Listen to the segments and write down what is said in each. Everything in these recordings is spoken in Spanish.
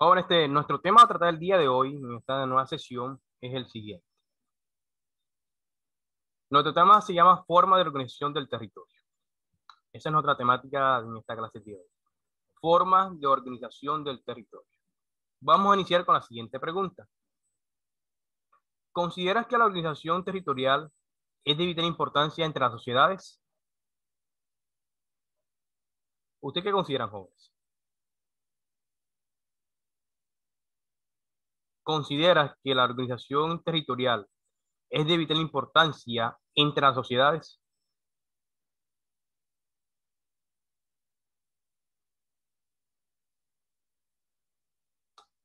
Jóvenes, nuestro tema a tratar el día de hoy, en esta nueva sesión, es el siguiente. Nuestro tema se llama Forma de Organización del Territorio. Esa es nuestra temática en esta clase de hoy. Formas de organización del territorio. Vamos a iniciar con la siguiente pregunta. ¿Consideras que la organización territorial es de vital importancia entre las sociedades? ¿Usted qué consideran, jóvenes? ¿Consideras que la organización territorial es de vital importancia entre las sociedades?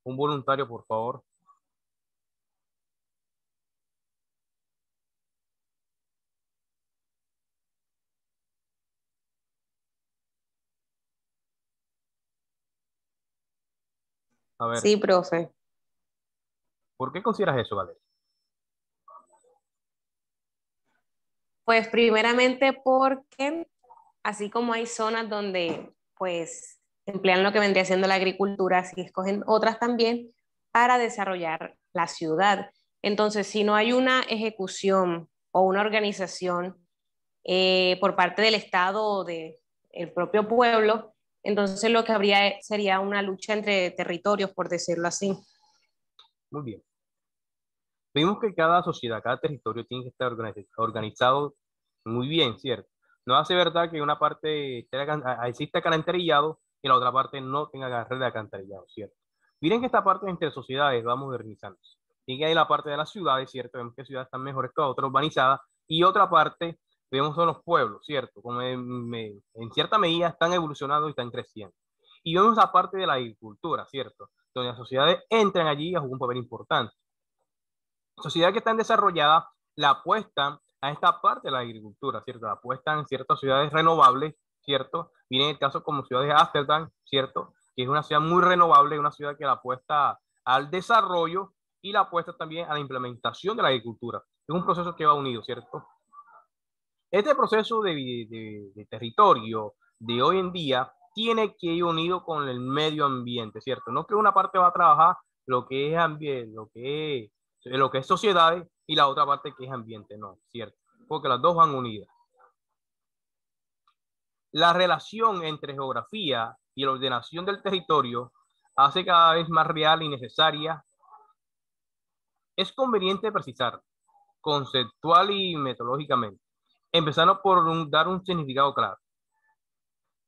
Un voluntario, por favor. A ver, Sí, profe. ¿por qué consideras eso, Valeria? Pues primeramente porque así como hay zonas donde pues emplean lo que vendría siendo la agricultura, así escogen otras también para desarrollar la ciudad. Entonces, si no hay una ejecución o una organización por parte del Estado o del propio pueblo, entonces lo que habría sería una lucha entre territorios, por decirlo así. Muy bien. Vimos que cada sociedad, cada territorio tiene que estar organizado muy bien, ¿cierto? No hace verdad que una parte exista alcantarillado y la otra parte no tenga red de alcantarillado, ¿cierto? Miren que esta parte entre sociedades va modernizándose. Y que hay la parte de las ciudades, ¿cierto? Vemos que ciudades están mejores que otras, urbanizadas, y otra parte, vemos son los pueblos, ¿cierto? Como en cierta medida están evolucionando y están creciendo. Y vemos la parte de la agricultura, ¿cierto? Donde las sociedades entran allí a jugar un papel importante. Sociedades que están desarrolladas la apuestan a esta parte de la agricultura, ¿cierto? La apuestan en ciertas ciudades renovables, ¿cierto? Miren el caso como ciudad de Ámsterdam, ¿cierto? Que es una ciudad muy renovable, una ciudad que la apuesta al desarrollo y la apuesta también a la implementación de la agricultura. Es un proceso que va unido, ¿cierto? Este proceso de territorio de hoy en día tiene que ir unido con el medio ambiente, ¿cierto? No que una parte va a trabajar lo que es ambiente, lo que es sociedades y la otra parte que es ambiente, no, ¿cierto? Porque las dos van unidas. La relación entre geografía y la ordenación del territorio hace cada vez más real y necesaria. Es conveniente precisar conceptual y metodológicamente, empezando por dar un significado claro,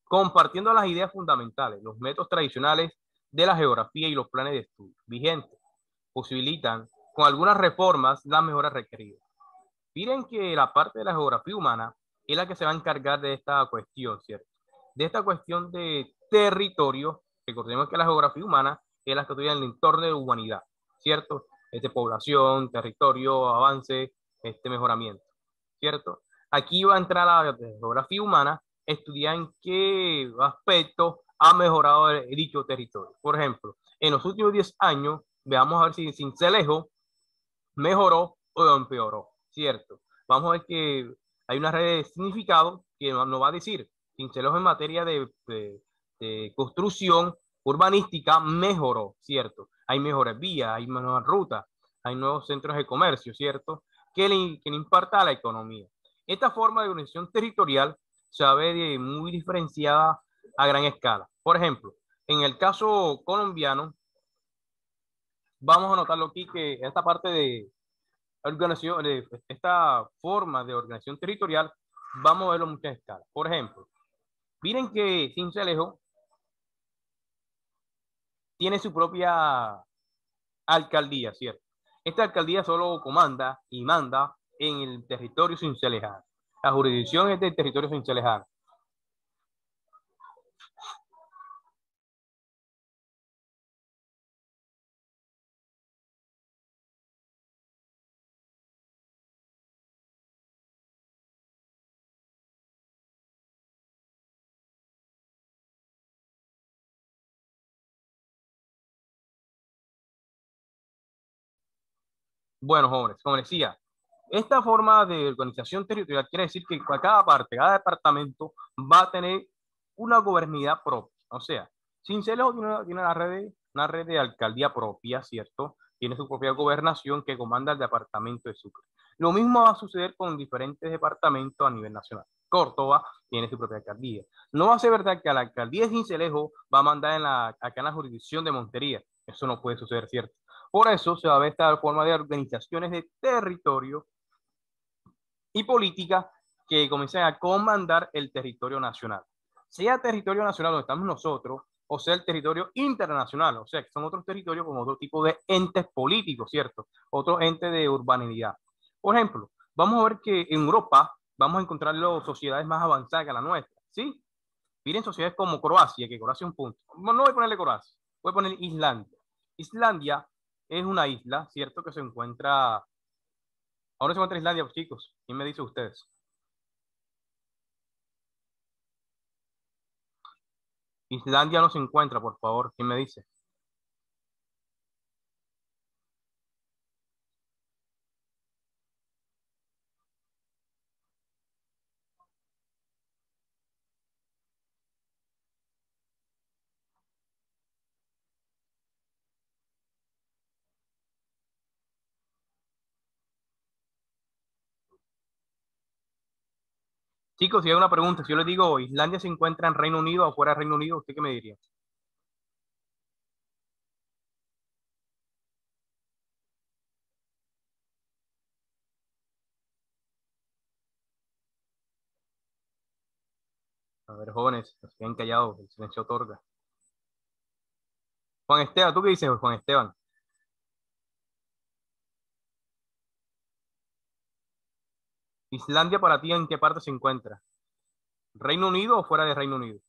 compartiendo las ideas fundamentales, los métodos tradicionales de la geografía y los planes de estudio vigentes, posibilitan con algunas reformas las mejoras requeridas. Miren que la parte de la geografía humana es la que se va a encargar de esta cuestión, ¿cierto? De esta cuestión de territorio. Recordemos que la geografía humana es la que estudia el entorno de humanidad, ¿cierto? Población, territorio, avance, mejoramiento, ¿cierto? Aquí va a entrar la geografía humana, estudiar en qué aspecto ha mejorado dicho territorio. Por ejemplo, en los últimos 10 años, veamos a ver si Sincelejo mejoró o empeoró, ¿cierto? Vamos a ver que hay una red de significado que nos va a decir, Sincelejo en materia de construcción urbanística mejoró, ¿cierto? Hay mejores vías, hay mejores rutas, hay nuevos centros de comercio, ¿cierto? Que le impacta a la economía. Esta forma de organización territorial se ve muy diferenciada a gran escala. Por ejemplo, en el caso colombiano, vamos a notarlo aquí que esta parte de organización, esta forma de organización territorial, vamos a verlo en muchas escalas. Por ejemplo, miren que Sincelejo tiene su propia alcaldía, ¿cierto? Esta alcaldía solo comanda y manda en el territorio cincelejano. La jurisdicción es del territorio cincelejano. Bueno, jóvenes, como decía, esta forma de organización territorial quiere decir que cada parte, cada departamento va a tener una gobernabilidad propia. O sea, Sincelejo tiene una red una red de alcaldía propia, ¿cierto? Tiene su propia gobernación que comanda el departamento de Sucre. Lo mismo va a suceder con diferentes departamentos a nivel nacional. Córdoba tiene su propia alcaldía. No va a ser verdad que a la alcaldía de Sincelejo va a mandar acá en la jurisdicción de Montería. Eso no puede suceder, ¿cierto? Por eso se va a ver esta forma de organizaciones de territorio y política que comiencen a comandar el territorio nacional. Sea territorio nacional donde estamos nosotros, o sea el territorio internacional, o sea que son otros territorios con otro tipo de entes políticos, ¿cierto? Otros entes de urbanidad. Por ejemplo, vamos a ver que en Europa vamos a encontrar sociedades más avanzadas que la nuestra, ¿sí? Miren sociedades como Croacia, que Croacia es un punto. No voy a ponerle Croacia, voy a poner Islandia. Islandia es una isla, ¿cierto? Que se encuentra... Ahora se encuentra Islandia, chicos. ¿Quién me dice ustedes? Islandia no se encuentra, por favor. ¿Quién me dice? Chicos, si hay una pregunta, si yo les digo, ¿Islandia se encuentra en Reino Unido o fuera de Reino Unido? ¿Usted qué me diría? A ver, jóvenes, se quedan callados, el silencio otorga. Juan Esteban, ¿tú qué dices, Juan Esteban? ¿Islandia para ti en qué parte se encuentra? ¿Reino Unido o fuera de Reino Unido?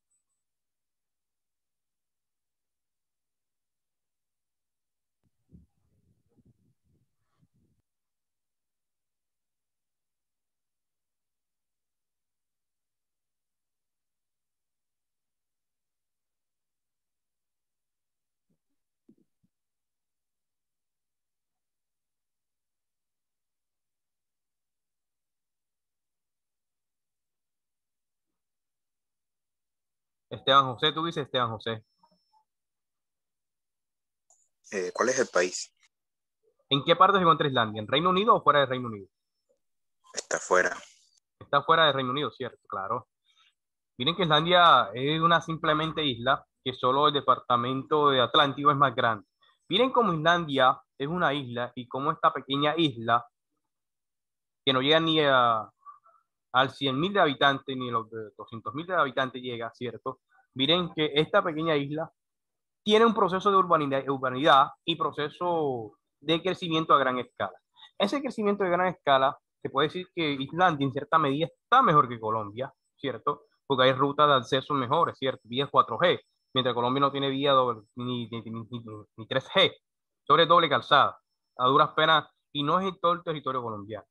Esteban José, tú dices Esteban José. ¿Cuál es el país? ¿En qué parte se encuentra Islandia? ¿En Reino Unido o fuera de Reino Unido? Está fuera. Está fuera de Reino Unido, ¿cierto? Claro. Miren que Islandia es una simplemente isla que solo el departamento de Atlántico es más grande. Miren cómo Islandia es una isla y cómo esta pequeña isla, que no llega ni al 100.000 de habitantes, ni a los 200.000 de habitantes llega, ¿cierto? Miren que esta pequeña isla tiene un proceso de urbanidad y proceso de crecimiento a gran escala. Ese crecimiento de gran escala, se puede decir que Islandia en cierta medida está mejor que Colombia, ¿cierto? Porque hay rutas de acceso mejores, ¿cierto? Vías 4G, mientras Colombia no tiene vía doble, ni 3G, sobre doble calzada, a duras penas, y no es en todo el territorio colombiano.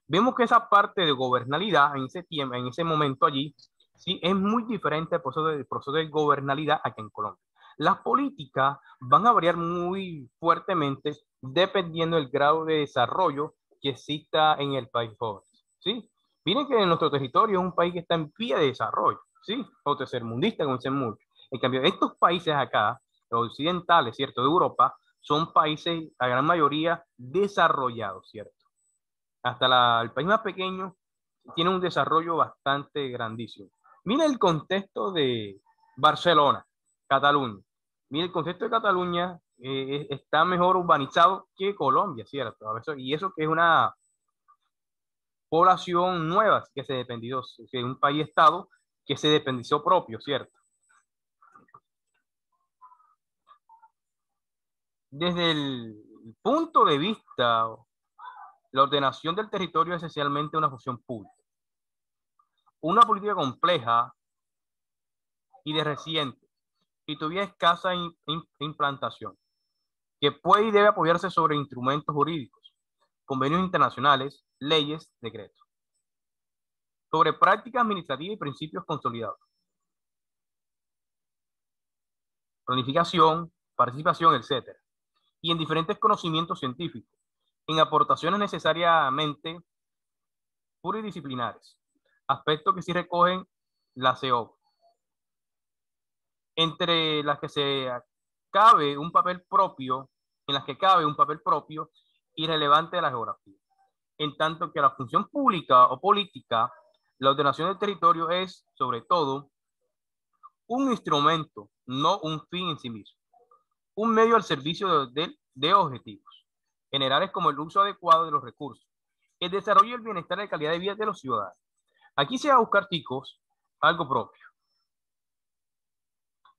Vemos que esa parte de gobernabilidad en ese tiempo, en ese momento allí, sí, es muy diferente al proceso de gobernabilidad aquí en Colombia. Las políticas van a variar muy fuertemente dependiendo del grado de desarrollo que exista en el país joven, ¿sí? Miren que nuestro territorio es un país que está en vía de desarrollo, ¿sí? O tercermundista, como dicen muchos. En cambio, estos países acá, los occidentales, ¿cierto? De Europa, son países, a gran mayoría, desarrollados, ¿cierto? Hasta el país más pequeño tiene un desarrollo bastante grandísimo. Mira el contexto de Barcelona, Cataluña. Mira el contexto de Cataluña está mejor urbanizado que Colombia, ¿cierto? Y eso que es una población nueva que se dependió, que es un país-estado que se dependizó propio, ¿cierto? Desde el punto de vista, la ordenación del territorio es esencialmente una función pública. Una política compleja y de reciente y tuviera escasa implantación, que puede y debe apoyarse sobre instrumentos jurídicos, convenios internacionales, leyes, decretos, sobre prácticas administrativas y principios consolidados, planificación, participación, etcétera, y en diferentes conocimientos científicos, en aportaciones necesariamente pluridisciplinares, aspectos que sí recogen la CO, entre las que se cabe un papel propio, en las que cabe un papel propio y relevante de la geografía. En tanto que la función pública o política, la ordenación del territorio es, sobre todo, un instrumento, no un fin en sí mismo. Un medio al servicio de objetivos generales como el uso adecuado de los recursos, el desarrollo y el bienestar de calidad de vida de los ciudadanos. Aquí se va a buscar, chicos, algo propio.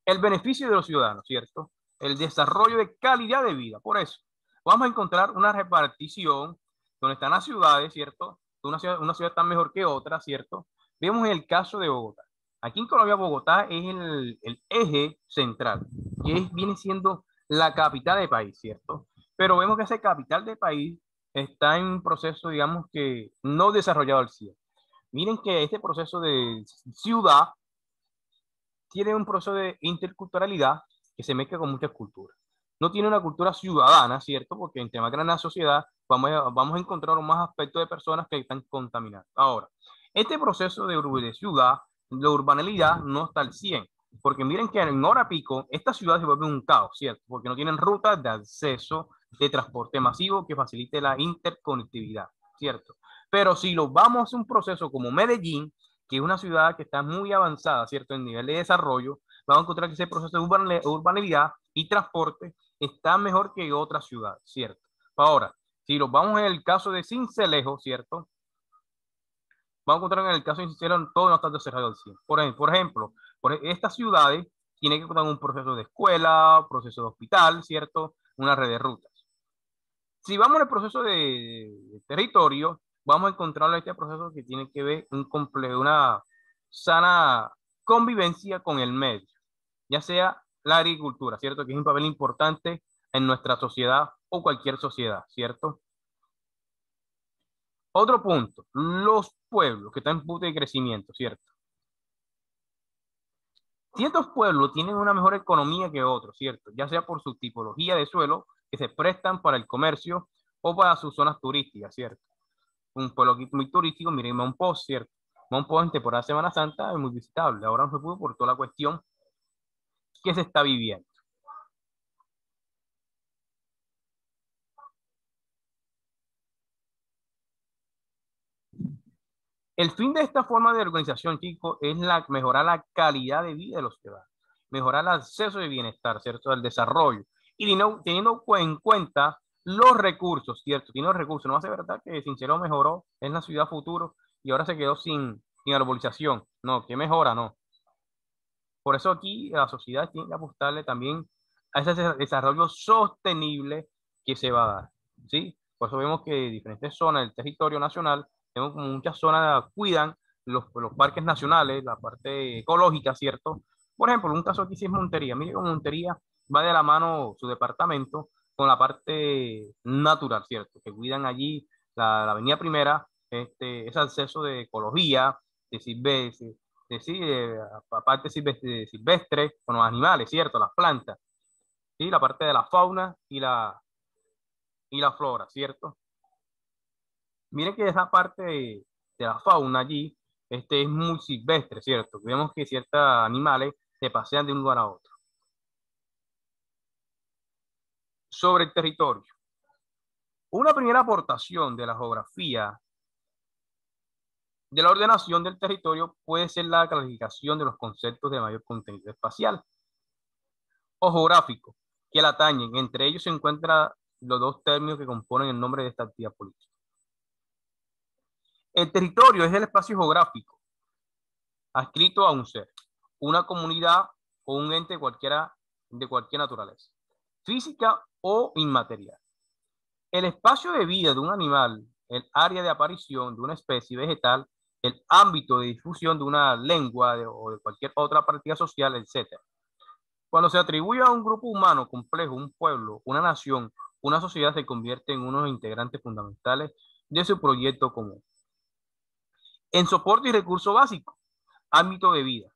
El beneficio de los ciudadanos, ¿cierto? El desarrollo de calidad de vida. Por eso, vamos a encontrar una repartición donde están las ciudades, ¿cierto? Una ciudad está mejor que otra, ¿cierto? Vemos en el caso de Bogotá. Aquí en Colombia, Bogotá es el eje central, que viene siendo la capital del país, ¿cierto? Pero vemos que esa capital del país está en un proceso, digamos que no desarrollado al 100. Miren que este proceso de ciudad tiene un proceso de interculturalidad que se mezcla con muchas culturas. No tiene una cultura ciudadana, ¿cierto? Porque entre más grande la sociedad, vamos a encontrar más aspectos de personas que están contaminadas. Ahora, este proceso de ciudad, de urbanalidad, no está al 100. Porque miren que en hora pico, esta ciudad se vuelve un caos, ¿cierto? Porque no tienen rutas de acceso de transporte masivo que facilite la interconectividad, ¿cierto? Pero si lo vamos a un proceso como Medellín, que es una ciudad que está muy avanzada, ¿cierto? En nivel de desarrollo, vamos a encontrar que ese proceso de urbanidad y transporte está mejor que otras ciudades, ¿cierto? Ahora, si lo vamos en el caso de Sincelejo, ¿cierto? Vamos a encontrar en el caso de Sincelejo todo no está desarrollado al 100. Por ejemplo, estas ciudades tienen que contar un proceso de escuela, proceso de hospital, ¿cierto? Una red de rutas. Si vamos al proceso de territorio, vamos a encontrar este proceso que tiene que ver una sana convivencia con el medio, ya sea la agricultura, ¿cierto? Que es un papel importante en nuestra sociedad o cualquier sociedad, ¿cierto? Otro punto, los pueblos que están en punto de crecimiento, ¿cierto? Ciertos pueblos tienen una mejor economía que otros, ¿cierto? Ya sea por su tipología de suelo, que se prestan para el comercio o para sus zonas turísticas, ¿cierto? Un pueblo muy turístico, miren Mount Post, ¿cierto? Mount Post en temporada de Semana Santa es muy visitable. Ahora no se pudo por toda la cuestión que se está viviendo. El fin de esta forma de organización, chicos, es mejorar la calidad de vida de los ciudadanos, mejorar el acceso de bienestar, ¿cierto? El desarrollo. Y teniendo en cuenta los recursos, ¿cierto? Tiene los recursos. No hace verdad que Sincero mejoró en la ciudad futuro y ahora se quedó sin arbolización. No, que mejora, no. Por eso aquí la sociedad tiene que apostarle también a ese desarrollo sostenible que se va a dar, ¿sí? Por eso vemos que diferentes zonas del territorio nacional, vemos como muchas zonas cuidan los parques nacionales, la parte ecológica, ¿cierto? Por ejemplo, un caso aquí sí es Montería. Mire cómo Montería va de la mano su departamento con la parte natural, ¿cierto? Que cuidan allí la avenida Primera, ese acceso de ecología, de silvestre, sí, aparte silvestre, con los animales, ¿cierto? Las plantas, ¿sí? La parte de la fauna y la flora, ¿cierto? Miren que esa parte de la fauna allí, es muy silvestre, ¿cierto? Vemos que ciertos animales se pasean de un lugar a otro. Sobre el territorio. Una primera aportación de la geografía de la ordenación del territorio puede ser la clasificación de los conceptos de mayor contenido espacial o geográfico que la atañen. Entre ellos se encuentran los dos términos que componen el nombre de esta actividad política. El territorio es el espacio geográfico adscrito a un ser, una comunidad o un ente de cualquier naturaleza, física o inmaterial. El espacio de vida de un animal, el área de aparición de una especie vegetal, el ámbito de difusión de una lengua o de cualquier otra práctica social, etc. Cuando se atribuye a un grupo humano complejo, un pueblo, una nación, una sociedad se convierte en unos integrantes fundamentales de su proyecto común. En soporte y recurso básico, ámbito de vida,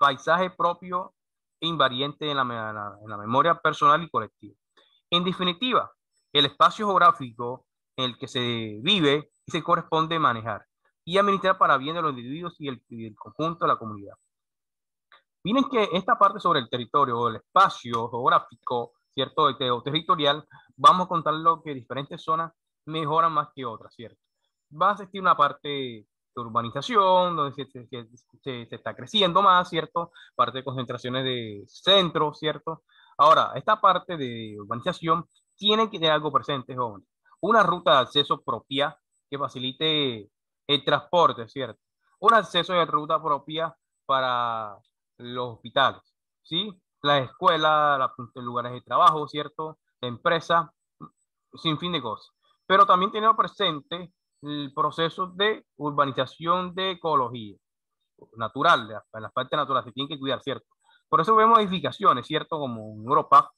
paisaje propio e invariante en la memoria personal y colectiva. En definitiva, el espacio geográfico en el que se vive y se corresponde manejar y administrar para bien de los individuos y el conjunto de la comunidad. Miren que esta parte sobre el territorio o el espacio geográfico, ¿cierto? O territorial, vamos a contar lo que diferentes zonas mejoran más que otras, ¿cierto? Va a existir una parte de urbanización, donde se está creciendo más, ¿cierto? Parte de concentraciones de centros, ¿cierto? Ahora, esta parte de urbanización tiene que tener algo presente, jóvenes. Una ruta de acceso propia que facilite el transporte, ¿cierto? Un acceso de ruta propia para los hospitales, ¿sí? Las escuelas, los lugares de trabajo, ¿cierto? Empresas, sin fin de cosas. Pero también tenemos presente el proceso de urbanización de ecología natural, en las partes naturales se tienen que cuidar, ¿cierto? Por eso vemos edificaciones, ¿cierto? Como en Europa,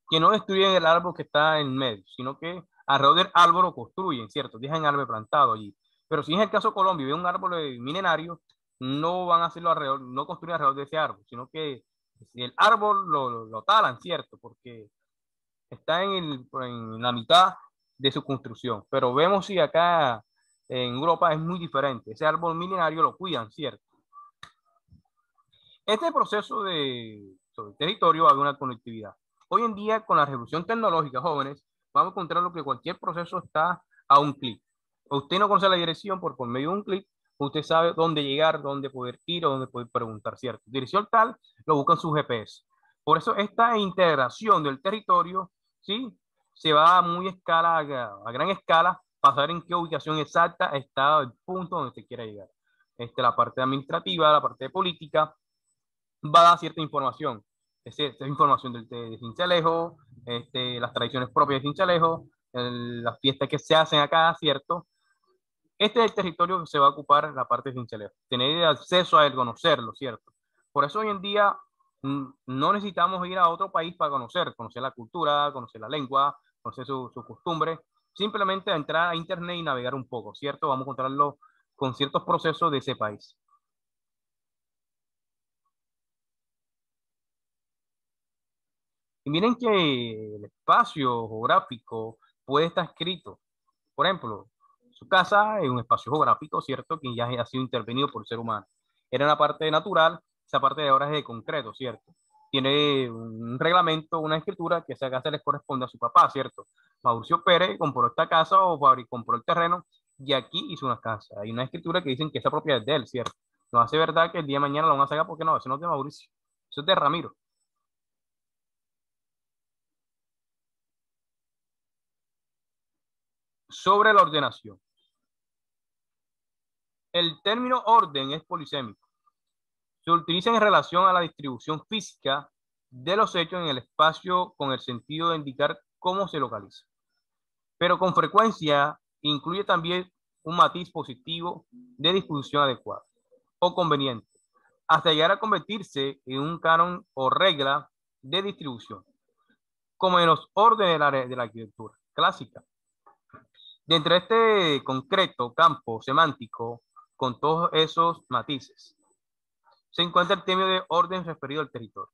que no destruyen el árbol que está en medio, sino que alrededor del árbol lo construyen, ¿cierto? Dejan árbol plantado allí. Pero si es el caso de Colombia, ve un árbol milenario, no van a hacerlo alrededor, no construyen alrededor de ese árbol, sino que si el árbol lo talan, ¿cierto? Porque está en la mitad de su construcción. Pero vemos si acá en Europa es muy diferente. Ese árbol milenario lo cuidan, ¿cierto? Este proceso sobre el territorio va de una conectividad. Hoy en día, con la revolución tecnológica, jóvenes, vamos a encontrar lo que cualquier proceso está a un clic. Usted no conoce la dirección por medio de un clic, usted sabe dónde llegar, dónde poder ir o dónde poder preguntar, ¿cierto? Dirección tal, lo busca en su GPS. Por eso esta integración del territorio, ¿sí? Se va a muy escala, a gran escala, para saber en qué ubicación exacta está el punto donde se quiere llegar. La parte administrativa, la parte de política, va a dar cierta información. Es decir, información de Sincelejo, las tradiciones propias de Sincelejo, las fiestas que se hacen acá, ¿cierto? Este es el territorio que se va a ocupar la parte de Sincelejo. Tener acceso a él, conocerlo, ¿cierto? Por eso hoy en día no necesitamos ir a otro país para conocer la cultura, conocer la lengua, conocer su costumbre. Simplemente entrar a internet y navegar un poco, ¿cierto? Vamos a encontrarlo con ciertos procesos de ese país. Y miren que el espacio geográfico puede estar escrito. Por ejemplo, su casa es un espacio geográfico, ¿cierto? Que ya ha sido intervenido por el ser humano. Era una parte natural, esa parte de ahora es de concreto, ¿cierto? Tiene un reglamento, una escritura que esa casa les corresponde a su papá, ¿cierto? Mauricio Pérez compró esta casa o compró el terreno y aquí hizo una casa. Hay una escritura que dicen que esa propiedad es de él, ¿cierto? No hace verdad que el día de mañana lo van a sacar porque no, eso no es de Mauricio, eso es de Ramiro. Sobre la ordenación. El término orden es polisémico. Se utiliza en relación a la distribución física de los hechos en el espacio con el sentido de indicar cómo se localiza. Pero con frecuencia incluye también un matiz positivo de disposición adecuada o conveniente, hasta llegar a convertirse en un canon o regla de distribución, como en los órdenes de la arquitectura clásica. Dentro de este concreto campo semántico, con todos esos matices, se encuentra el término de orden referido al territorio.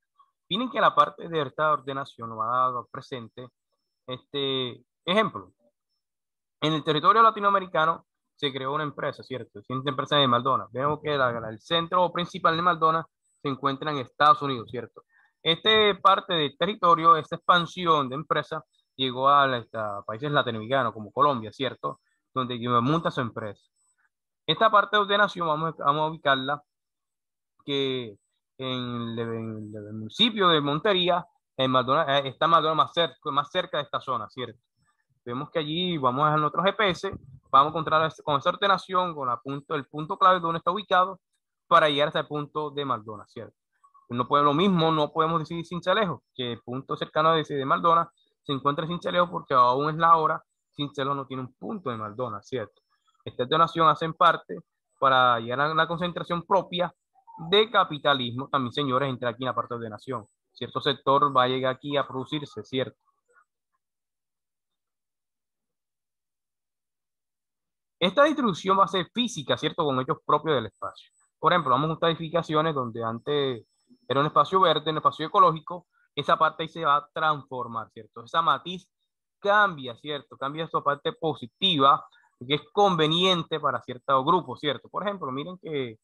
Miren que la parte de esta ordenación va a dar presente este ejemplo. En el territorio latinoamericano se creó una empresa, ¿cierto? Una empresa de McDonald's. Vemos que el centro principal de McDonald's se encuentra en Estados Unidos, ¿cierto? Este parte del territorio, esta expansión de empresa, llegó a países latinoamericanos como Colombia, ¿cierto? Donde monta su empresa. Esta parte de ordenación vamos a ubicarla que en el municipio de Montería, está McDonald's más cerca de esta zona, ¿cierto? Vemos que allí vamos a dejar nuestro GPS, vamos a encontrar con esa ordenación, con el punto clave de donde está ubicado, para llegar hasta el punto de McDonald's, ¿cierto? No lo mismo, no podemos decir Sincelejo, que el punto cercano de McDonald's se encuentra en Sincelejo porque aún es la hora, Sincelejo no tiene un punto de McDonald's, ¿cierto? Esta ordenación hace parte para llegar a la concentración propia de capitalismo, también señores, entra aquí en la parte de ordenación. Cierto sector va a llegar aquí a producirse, ¿cierto? Esta distribución va a ser física, ¿cierto? Con hechos propios del espacio. Por ejemplo, vamos a estas edificaciones donde antes era un espacio verde, un espacio ecológico, esa parte ahí se va a transformar, ¿cierto? Esa matiz cambia, ¿cierto? Cambia su parte positiva, que es conveniente para ciertos grupos, ¿cierto? Por ejemplo, miren que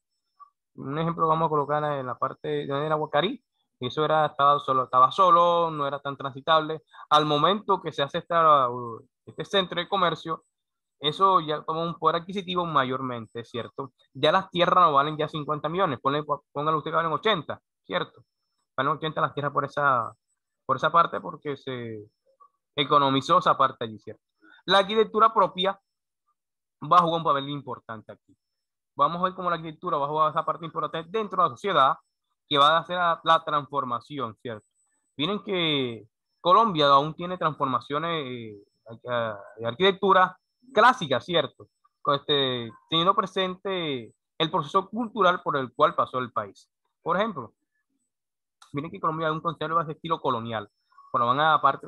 Un ejemplo vamos a colocar en la parte de la Guacarí. Eso estaba solo, no era tan transitable. Al momento que se hace este centro de comercio, eso ya toma un poder adquisitivo mayormente, ¿cierto? Ya las tierras no valen ya 50 millones, póngale usted que valen 80, ¿cierto? Valen 80 las tierras por esa parte porque se economizó esa parte allí, ¿cierto? La arquitectura propia va a jugar un papel importante aquí. Vamos a ver cómo la arquitectura va a jugar esa parte importante dentro de la sociedad que va a hacer la transformación, ¿cierto? Miren que Colombia aún tiene transformaciones de arquitectura clásica, ¿cierto? Teniendo presente el proceso cultural por el cual pasó el país. Por ejemplo, miren que Colombia aún conserva ese estilo colonial. Cuando van a parte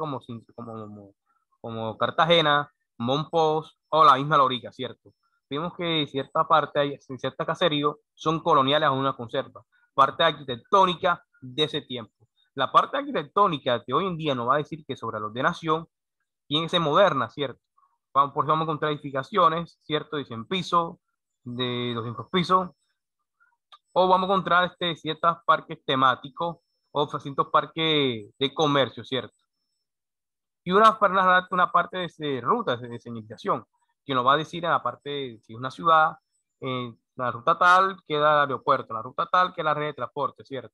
como Cartagena, Monpós o la misma Lorica, ¿cierto? Vemos que cierta parte, en cierta caserío, son coloniales aún una conserva. Parte arquitectónica de ese tiempo. La parte arquitectónica de hoy en día nos va a decir que sobre la ordenación tiene que ser moderna, ¿cierto? Por eso vamos a encontrar edificaciones, ¿cierto? De 100 pisos, de 200 pisos, o vamos a encontrar ciertos parques temáticos o ciertos parques de comercio, ¿cierto? Y una parte de rutas de señalización, que nos va a decir en la parte, si es una ciudad, la ruta tal queda el aeropuerto, la ruta tal queda la red de transporte, ¿cierto?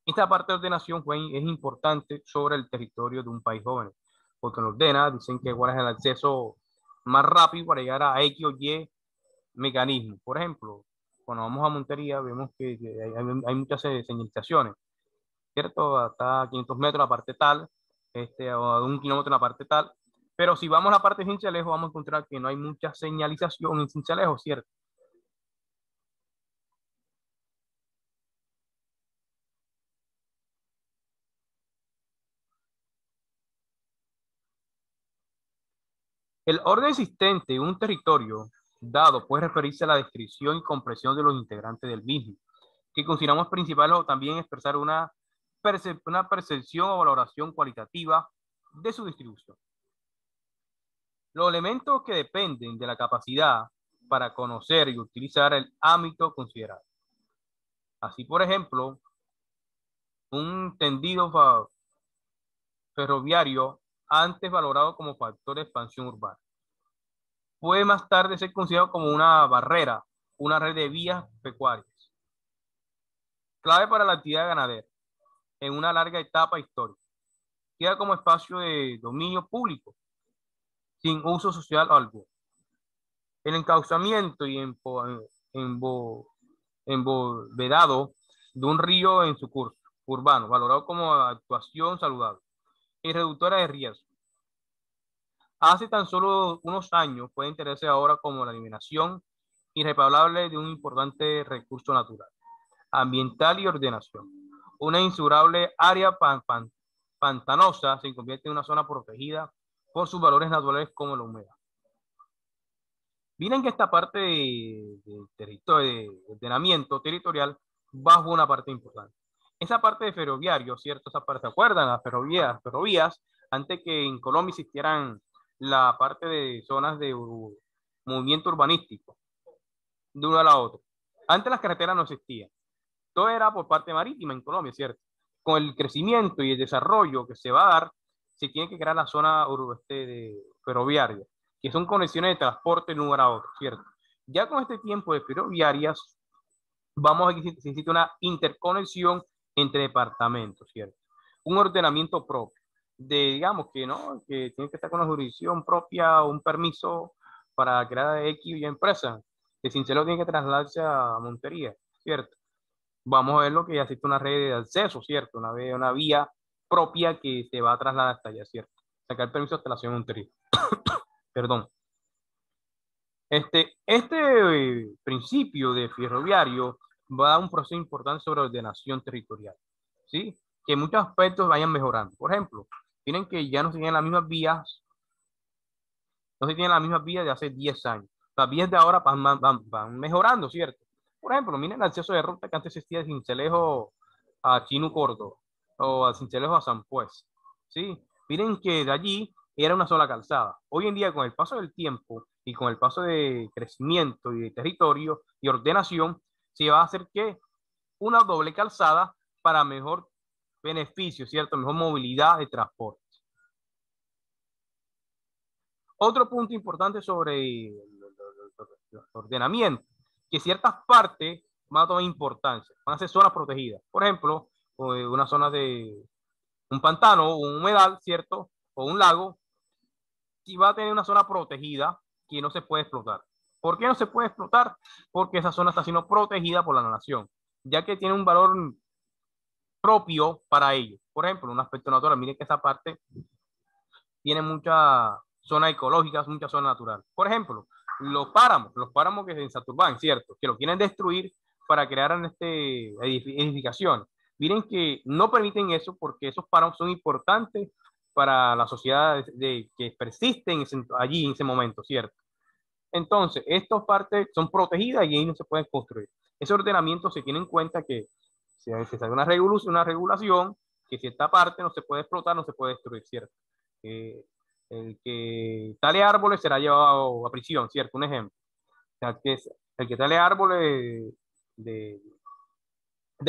Esta parte de ordenación es importante sobre el territorio de un país joven, porque nos ordena, dicen que cuál es el acceso más rápido para llegar a X o Y mecanismo. Por ejemplo, cuando vamos a Montería, vemos que hay muchas señalizaciones, ¿cierto? Hasta 500 metros la parte tal, o a 1 kilómetro la parte tal. Pero si vamos a la parte de Sincelejo, vamos a encontrar que no hay mucha señalización en Sincelejo, ¿cierto? El orden existente en un territorio dado puede referirse a la descripción y comprensión de los integrantes del mismo, que consideramos principal o también expresar una percepción o valoración cualitativa de su distribución. Los elementos que dependen de la capacidad para conocer y utilizar el ámbito considerado. Así, por ejemplo, un tendido ferroviario antes valorado como factor de expansión urbana puede más tarde ser considerado como una barrera, una red de vías pecuarias, clave para la actividad ganadera en una larga etapa histórica. Queda como espacio de dominio público, sin uso social alguno. El encauzamiento y embovedado de un río en su curso urbano, valorado como actuación saludable y reductora de riesgo. Hace tan solo unos años puede entenderse ahora como la eliminación irreparable de un importante recurso natural, ambiental y ordenación. Una insuperable área pantanosa se convierte en una zona protegida por sus valores naturales como la humedad. Miren que esta parte de territorio, de ordenamiento territorial, bajo una parte importante. Esa parte de ferroviario, ¿cierto? Esa parte, ¿se acuerdan? Las ferrovías, antes que en Colombia existieran la parte de zonas de movimiento urbanístico, de uno a la otra. Antes las carreteras no existían. Todo era por parte marítima en Colombia, ¿cierto? Con el crecimiento y el desarrollo que se va a dar, se tiene que crear la zona ferroviaria, que son conexiones de transporte de un lugar a otro, ¿cierto? Ya con este tiempo de ferroviarias, vamos a que se necesita una interconexión entre departamentos, ¿cierto? Un ordenamiento propio, digamos que no, que tiene que estar con una jurisdicción propia o un permiso para crear X y empresa, que Sincero tiene que trasladarse a Montería, ¿cierto? Vamos a ver lo que ya existe una red de acceso, ¿cierto? Una vía propia que se va a trasladar hasta allá, ¿cierto? Sacar permiso hasta la ciudad de Montería. Perdón. Principio de ferroviario va a dar un proceso importante sobre ordenación territorial, ¿sí? Que muchos aspectos vayan mejorando. Por ejemplo, tienen que ya no se tienen las mismas vías, no se tienen las mismas vías de hace 10 años. Las vías de ahora van mejorando, ¿cierto? Por ejemplo, miren el acceso de ruta que antes existía de Sincelejo a Chino Córdoba o a Sincelejo a San Pues, ¿sí? Miren que de allí era una sola calzada. Hoy en día, con el paso del tiempo y con el paso de crecimiento y de territorio y ordenación, se va a hacer que una doble calzada para mejor beneficio, ¿cierto? Mejor movilidad de transporte. Otro punto importante sobre el ordenamiento, que ciertas partes van a tomar importancia, van a ser zonas protegidas. Por ejemplo, una zona de un pantano o un humedal, ¿cierto? O un lago, si va a tener una zona protegida que no se puede explotar. ¿Por qué no se puede explotar? Porque esa zona está siendo protegida por la nación, ya que tiene un valor propio para ello. Por ejemplo, un aspecto natural, miren que esa parte tiene muchas zonas ecológicas, muchas zonas naturales. Por ejemplo, los páramos que es en Santurbán, ¿cierto? Que lo quieren destruir para crear en edificaciones. Miren que no permiten eso porque esos páramos son importantes para la sociedad que persisten allí en ese momento, ¿cierto? Entonces, estas partes son protegidas y ahí no se pueden construir. Ese ordenamiento se tiene en cuenta que se sale una regulación, que cierta parte no se puede explotar, no se puede destruir, ¿cierto? El que tale árboles será llevado a prisión, ¿cierto? Un ejemplo. O sea, que el que tale árboles de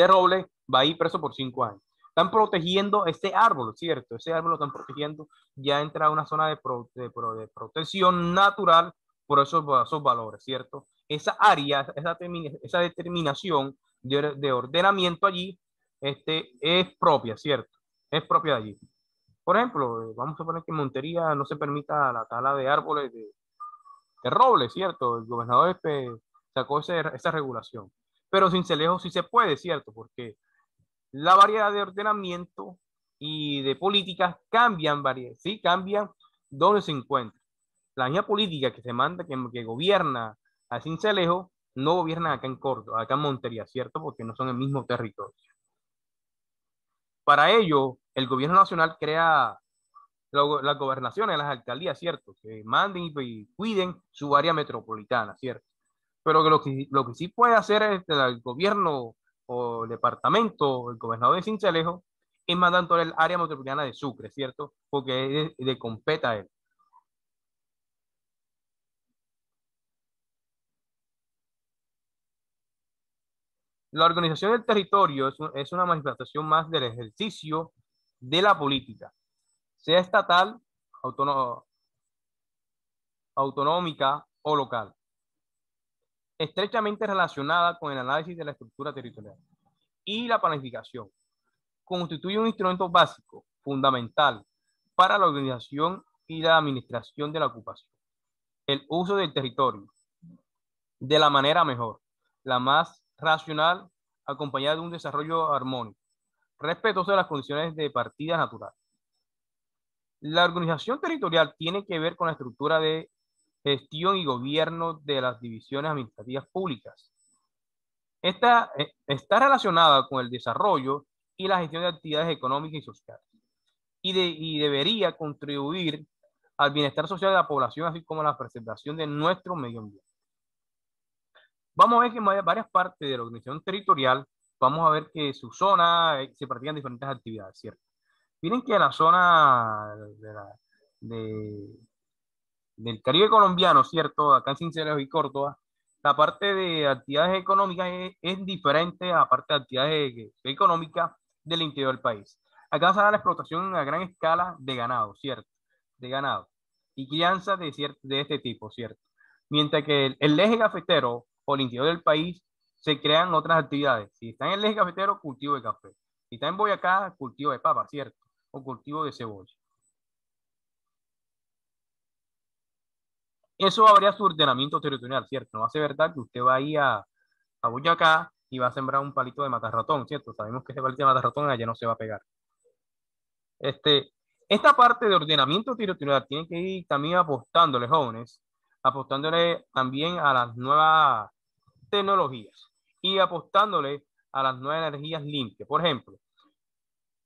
roble va a ir preso por 5 años. Están protegiendo ese árbol, ¿cierto? Ese árbol lo están protegiendo, ya entra a una zona de protección natural por esos valores, ¿cierto? Esa área, esa determinación de ordenamiento allí es propia, ¿cierto? Es propia de allí. Por ejemplo, vamos a poner que en Montería no se permita la tala de árboles de roble, ¿cierto? El gobernador sacó esa regulación. Pero sin Cincelejo sí se puede, ¿cierto? Porque la variedad de ordenamiento y de políticas cambian, ¿sí? Cambian donde se encuentra. La misma política que se manda, que gobierna a Cincelejo, no gobierna acá en Córdoba, acá en Montería, ¿cierto? Porque no son el mismo territorio. Para ello, el gobierno nacional crea las gobernaciones, las alcaldías, ¿cierto? Que manden y cuiden su área metropolitana, ¿cierto? Pero que lo que sí puede hacer el gobierno o el departamento, el gobernador de Sincelejo, es mandar todo el área metropolitana de Sucre, ¿cierto? Porque es de compete a él. La organización del territorio es una manifestación más del ejercicio de la política, sea estatal, autonómica o local, estrechamente relacionada con el análisis de la estructura territorial y la planificación. Constituye un instrumento básico, fundamental, para la organización y la administración de la ocupación. El uso del territorio de la manera mejor, la más racional, acompañada de un desarrollo armónico, respetuoso de las condiciones de partida natural. La organización territorial tiene que ver con la estructura de gestión y gobierno de las divisiones administrativas públicas. Esta está relacionada con el desarrollo y la gestión de actividades económicas y sociales y debería contribuir al bienestar social de la población, así como a la preservación de nuestro medio ambiente. Vamos a ver que en varias partes de la organización territorial, vamos a ver que su zona se practican diferentes actividades, ¿cierto? Miren que la zona del Caribe colombiano, ¿cierto? Acá en Sincelejo y Córdoba, la parte de actividades económicas es diferente a la parte de actividades económicas del interior del país. Acá se da la explotación a gran escala de ganado, ¿cierto? De ganado y crianza de este tipo, ¿cierto? Mientras que el eje cafetero o el interior del país se crean otras actividades. Si está en el eje cafetero, cultivo de café. Si está en Boyacá, cultivo de papa, ¿cierto? O cultivo de cebolla. Eso habría su ordenamiento territorial, ¿cierto? No hace verdad que usted va ahí a Boyacá y va a sembrar un palito de matarratón, ¿cierto? Sabemos que ese palito de matarratón allá no se va a pegar. Esta parte de ordenamiento territorial tiene que ir también apostándole, jóvenes, apostándole también a las nuevas tecnologías y apostándole a las nuevas energías limpias. Por ejemplo,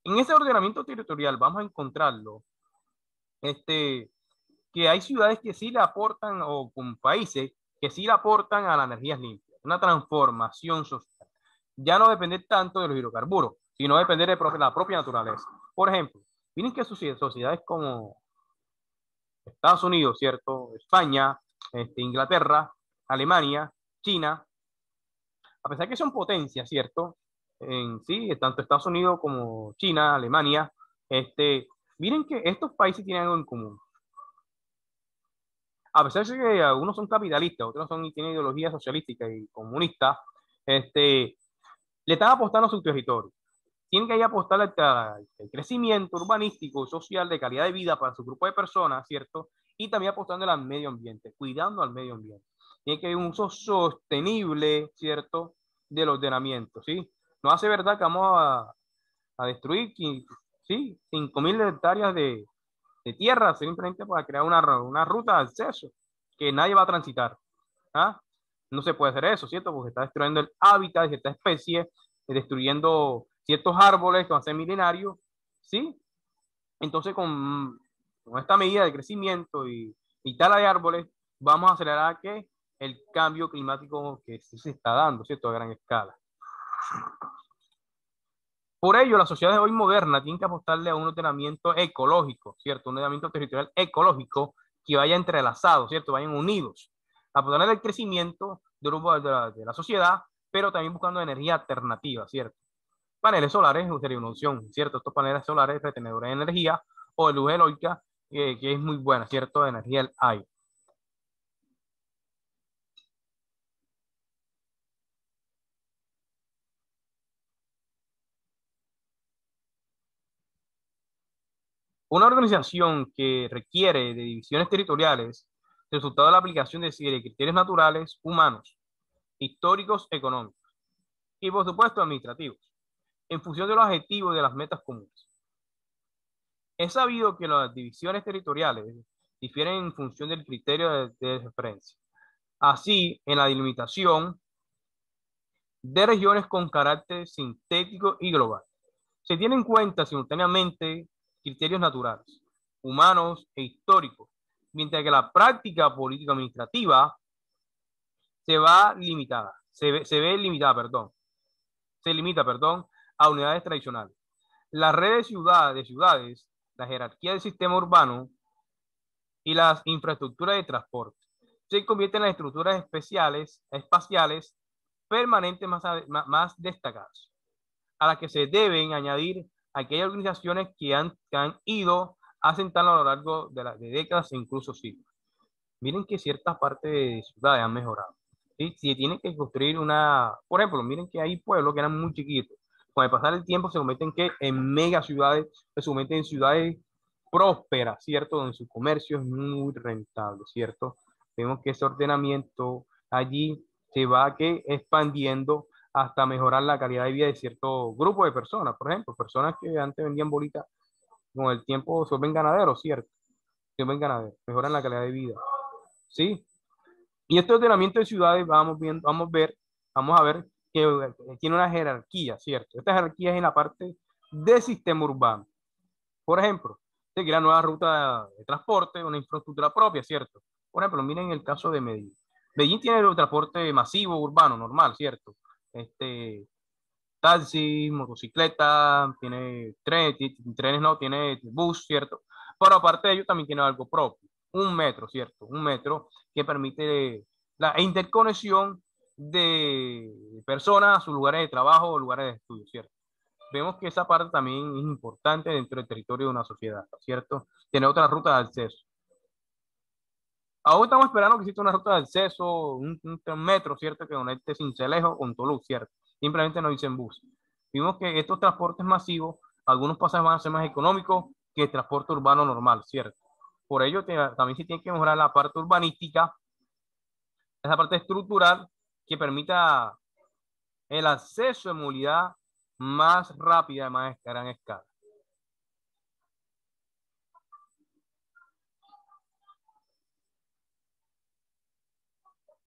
en ese ordenamiento territorial vamos a encontrarlo, que hay ciudades que sí le aportan, o con países que sí le aportan a las energías limpias, una transformación social. Ya no depender tanto de los hidrocarburos, sino depender de la propia naturaleza. Por ejemplo, miren que sociedades como Estados Unidos, ¿cierto? España, Inglaterra, Alemania, China, a pesar que son potencias, ¿cierto? En sí, tanto Estados Unidos como China, Alemania, miren que estos países tienen algo en común. A pesar de que algunos son capitalistas, otros tienen ideología socialística y comunista, le están apostando a su territorio. Tienen que ir a apostar al crecimiento urbanístico, social, de calidad de vida para su grupo de personas, ¿cierto? Y también apostando al medio ambiente, cuidando al medio ambiente. Tiene que haber un uso sostenible, ¿cierto? Del ordenamiento, ¿sí? No hace verdad que vamos a destruir, ¿sí? 5.000 hectáreas de tierra simplemente para crear una ruta de acceso que nadie va a transitar. ¿Ah? No se puede hacer eso, ¿cierto? Porque está destruyendo el hábitat de cierta especie, destruyendo ciertos árboles que van a ser milenarios, ¿sí? Entonces, con esta medida de crecimiento y tala de árboles, vamos a acelerar que el cambio climático que sí se está dando, ¿cierto? A gran escala. Por ello, la sociedad de hoy moderna tiene que apostarle a un ordenamiento ecológico, ¿cierto? Un ordenamiento territorial ecológico que vaya entrelazado, ¿cierto? Vayan unidos. Apostarle al crecimiento de la sociedad, pero también buscando energía alternativa, ¿cierto? Paneles solares sería una opción, ¿cierto? Estos paneles solares retenedores de energía o de luz eólica, que es muy buena, ¿cierto? De energía del aire. Una organización que requiere de divisiones territoriales, resultado de la aplicación de criterios naturales, humanos, históricos, económicos y, por supuesto, administrativos, en función de los objetivos y de las metas comunes. Es sabido que las divisiones territoriales difieren en función del criterio de referencia. Así, en la delimitación de regiones con carácter sintético y global, se tienen en cuenta simultáneamente criterios naturales, humanos e históricos, mientras que la práctica política administrativa se limita, perdón, a unidades tradicionales. La red de ciudades, la jerarquía del sistema urbano y las infraestructuras de transporte se convierten en las estructuras espaciales permanentes más destacadas, a las que se deben añadir aquellas organizaciones que han ido asentando a lo largo de décadas e incluso siglos. Miren que ciertas partes de ciudades han mejorado. ¿Sí? Si tienen que construir por ejemplo, miren que hay pueblos que eran muy chiquitos. Con el pasar del tiempo se convierten en mega ciudades, se convierten en ciudades prósperas, ¿cierto? Donde su comercio es muy rentable, ¿cierto? Vemos que ese ordenamiento allí se va expandiendo hasta mejorar la calidad de vida de cierto grupo de personas. Por ejemplo, personas que antes vendían bolitas, con el tiempo se ven ganaderos, ¿cierto? Se ven ganaderos, mejoran la calidad de vida, ¿sí? Y este ordenamiento de ciudades vamos a ver que tiene una jerarquía, ¿cierto? Esta jerarquía es en la parte del sistema urbano. Por ejemplo, se crea nueva ruta de transporte, una infraestructura propia, ¿cierto? Por ejemplo, miren el caso de Medellín. Medellín tiene el transporte masivo, urbano, normal, ¿cierto? Taxi, motocicleta, tiene trenes no, tiene bus, ¿cierto? Pero aparte de ello también tiene algo propio, un metro, ¿cierto? Un metro que permite la interconexión de personas a sus lugares de trabajo o lugares de estudio, ¿cierto? Vemos que esa parte también es importante dentro del territorio de una sociedad, ¿cierto? Tiene otra ruta de acceso. Aún estamos esperando que exista una ruta de acceso, un metro, ¿cierto? Que conecte Sincelejo con Toulouse, ¿cierto? Simplemente no dicen bus. Vimos que estos transportes masivos, algunos pasajes van a ser más económicos que el transporte urbano normal, ¿cierto? Por ello, también se tiene que mejorar la parte urbanística, esa parte estructural que permita el acceso de movilidad más rápida, más a gran escala.